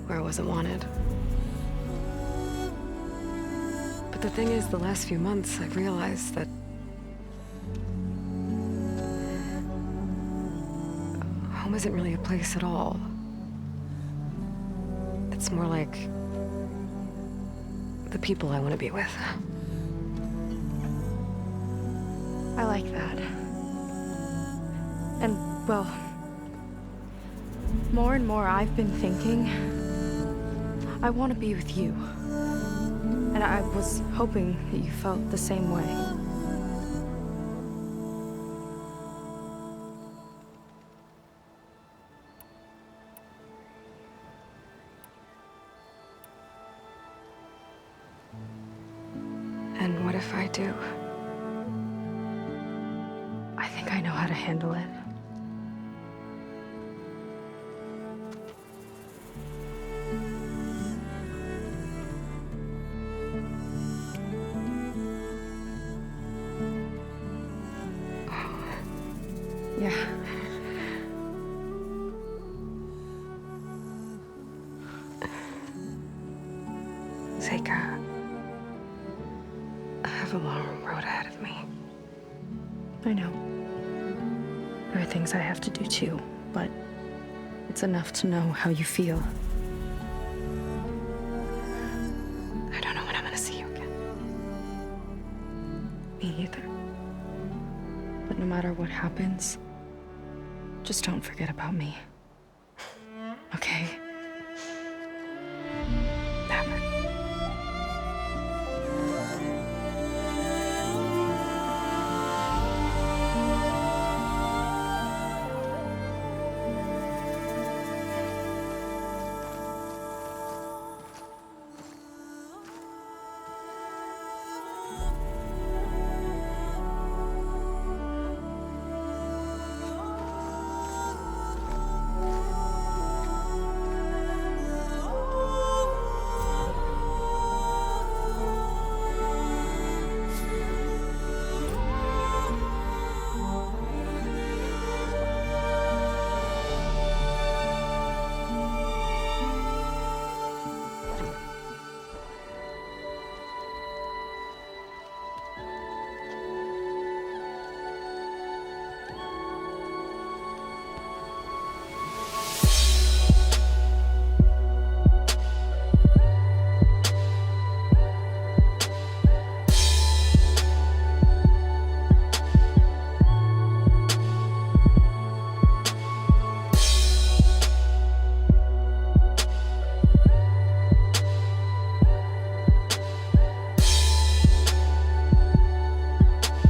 where I wasn't wanted. But the thing is, the last few months, I've realized that home isn't really a place at all. It's more like the people I want to be with. I like that. And, well, more and more I've been thinking, I want to be with you. And I was hoping that you felt the same way. And what if I do? handle it. Yeah. Seyka, I have a long road ahead of me. I know. There are things I have to do too, but it's enough to know how you feel. I don't know when I'm gonna see you again. Me either. But no matter what happens, just don't forget about me.